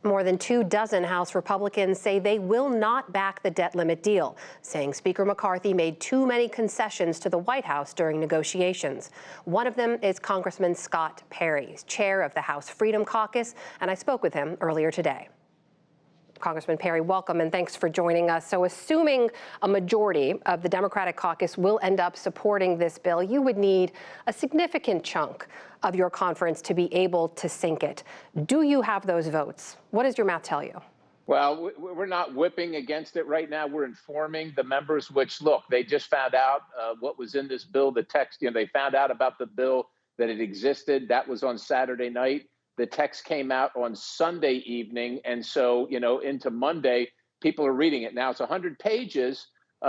More than 24 House Republicans say they will not back the debt limit deal, saying Speaker McCarthy made too many concessions to the White House during negotiations. One of them is Congressman Scott Perry, chair of the House Freedom Caucus, and I spoke with him earlier today. Congressman Perry, welcome and thanks for joining us. So assuming a majority of the Democratic caucus will end up supporting this bill, you would need a significant chunk of your conference to be able to sink it. Do you have those votes? What does your math tell you? Well, we're not whipping against it right now. We're informing the members, which, look, they just found out what was in this bill, the text. They found out about the bill, that it existed. That was on Saturday night. The text came out on Sunday evening. And so, into Monday, people are reading it. Now, it's 100 pages,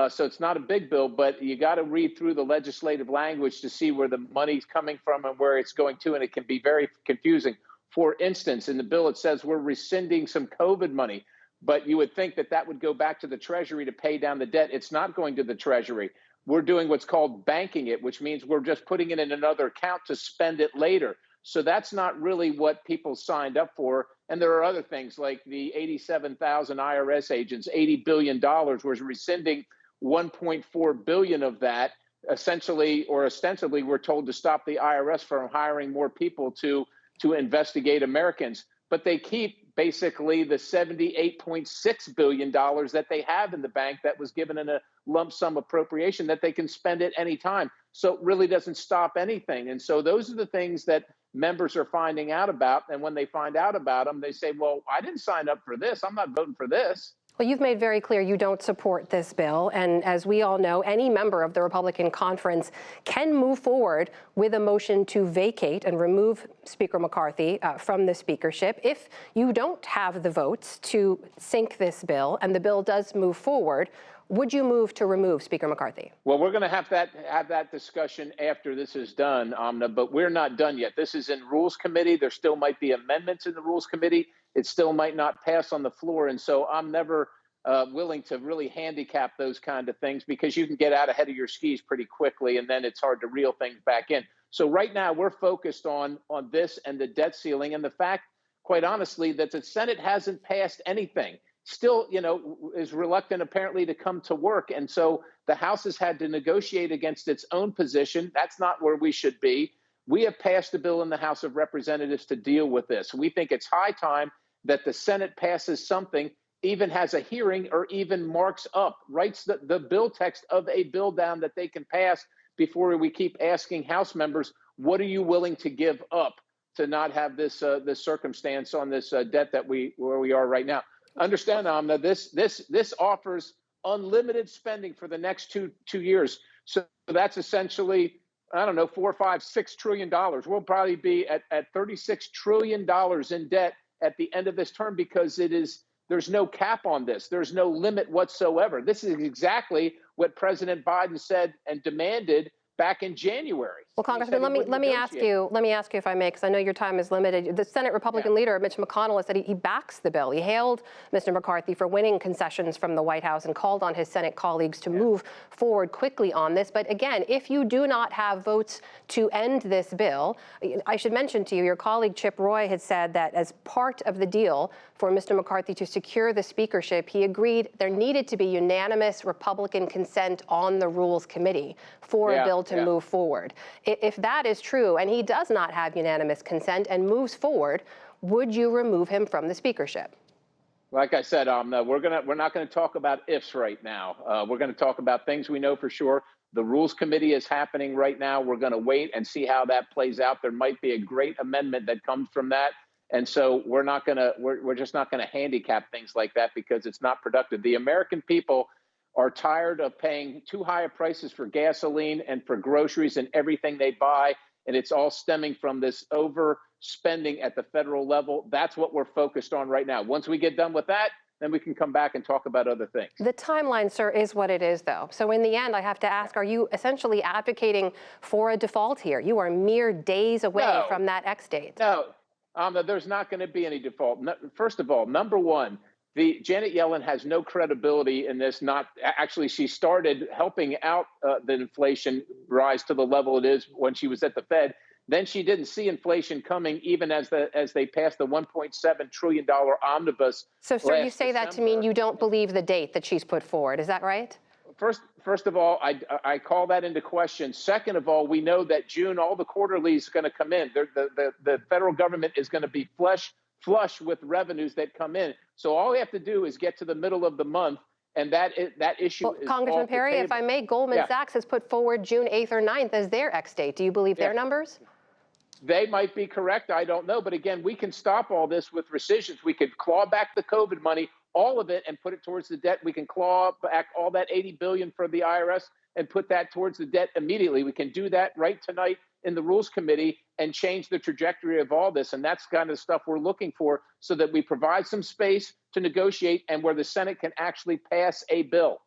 so it's not a big bill, but you got to read through the legislative language to see where the money's coming from and where it's going to, and it can be very confusing. For instance, in the bill, it says we're rescinding some COVID money, but you would think that that would go back to the Treasury to pay down the debt. It's not going to the Treasury. We're doing what's called banking it, which means we're just putting it in another account to spend it later. So that's not really what people signed up for. And there are other things like the 87,000 IRS agents, $80 billion. We're rescinding 1.4 billion of that. Essentially or ostensibly, we're told to stop the IRS from hiring more people to investigate Americans. But they keep basically the $78.6 billion that they have in the bank that was given in a lump sum appropriation that they can spend at any time. So it really doesn't stop anything. And so those are the things that members are finding out about. And when they find out about them, they say, well, I didn't sign up for this. I'm not voting for this. Well, you've made very clear you don't support this bill. And as we all know, any member of the Republican conference can move forward with a motion to vacate and remove Speaker McCarthy from the speakership. If you don't have the votes to sink this bill and the bill does move forward, would you move to remove Speaker McCarthy? Well, we're going to have that discussion after this is done, Amna, but we're not done yet. This is in Rules Committee. There still might be amendments in the Rules Committee. It still might not pass on the floor. And so I'm never willing to really handicap those kind of things because you can get out ahead of your skis pretty quickly and then it's hard to reel things back in. So right now we're focused on this and the debt ceiling and the fact, quite honestly, that the Senate hasn't passed anything. Still, is reluctant apparently to come to work. And so the House has had to negotiate against its own position. That's not where we should be. We have passed a bill in the House of Representatives to deal with this. We think it's high time that the Senate passes something, even has a hearing or even marks up, writes the bill text of a bill down that they can pass before we keep asking House members, what are you willing to give up to not have this circumstance on this debt that where we are right now? Understand, Amna, this offers unlimited spending for the next two years. So that's essentially, I don't know, $4, $5, $6 trillion. We'll probably be at $36 trillion in debt at the end of this term because there's no cap on this. There's no limit whatsoever. This is exactly what President Biden said and demanded back in January. Well, Congressman, let me ask you if I may, because I know your time is limited. The Senate Republican leader, Mitch McConnell, has said he backs the bill. He hailed Mr. McCarthy for winning concessions from the White House and called on his Senate colleagues to move forward quickly on this. But again, if you do not have votes to end this bill, I should mention to you, your colleague Chip Roy had said that as part of the deal for Mr. McCarthy to secure the speakership, he agreed there needed to be unanimous Republican consent on the Rules Committee for a bill to move forward. If that is true and he does not have unanimous consent and moves forward, would you remove him from the speakership? Like I said, we're not going to talk about ifs right now. We're going to talk about things we know for sure. The Rules Committee is happening right now. We're going to wait and see how that plays out. There might be a great amendment that comes from that. And so we're just not going to handicap things like that because it's not productive. The American people are tired of paying too high of prices for gasoline and for groceries and everything they buy. And it's all stemming from this overspending at the federal level. That's what we're focused on right now. Once we get done with that, then we can come back and talk about other things. The timeline, sir, is what it is, though. So in the end, I have to ask, are you essentially advocating for a default here? You are mere days away from that X date. No, there's not going to be any default. First of all, number one, Janet Yellen has no credibility in this. She started helping out the inflation rise to the level it is when she was at the Fed. Then she didn't see inflation coming, even as they passed the $1.7 trillion omnibus. So, sir, you last say that to mean December. you don't believe the date that she's put forward. Is that right? First of all, I call that into question. Second of all, we know that June, all the quarterlies are going to come in. The federal government is going to be flush with revenues that come in. So all we have to do is get to the middle of the month, and that issue Well, is Congressman off the Perry, table. if I may, Goldman Yeah. Sachs has put forward June 8th or 9th as their X date. Do you believe their numbers? They might be correct. I don't know. But again, we can stop all this with rescissions. We could claw back the COVID money, all of it, and put it towards the debt. We can claw back all that $80 billion for the IRS and put that towards the debt immediately. We can do that right tonight in the Rules Committee and change the trajectory of all this. And that's kind of stuff we're looking for, so that we provide some space to negotiate and where the Senate can actually pass a bill.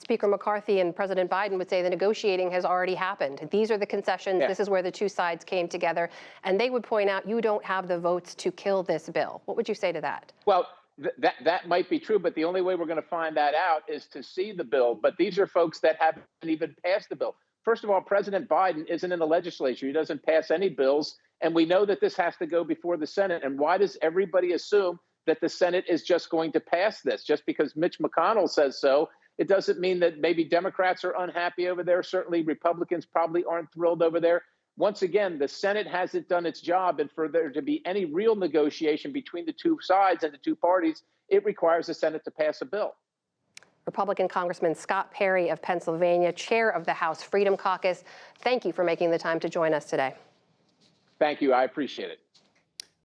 Speaker McCarthy and President Biden would say the negotiating has already happened. These are the concessions. Yeah. This is where the two sides came together. And they would point out you don't have the votes to kill this bill. What would you say to that? Well, that might be true, but the only way we're going to find that out is to see the bill. But these are folks that haven't even passed the bill. First of all, President Biden isn't in the legislature. He doesn't pass any bills. And we know that this has to go before the Senate. And why does everybody assume that the Senate is just going to pass this? Just because Mitch McConnell says so, it doesn't mean that maybe Democrats are unhappy over there. Certainly Republicans probably aren't thrilled over there. Once again, the Senate hasn't done its job, and for there to be any real negotiation between the two sides and the two parties, it requires the Senate to pass a bill. Republican Congressman Scott Perry of Pennsylvania, chair of the House Freedom Caucus, thank you for making the time to join us today. Thank you. I appreciate it.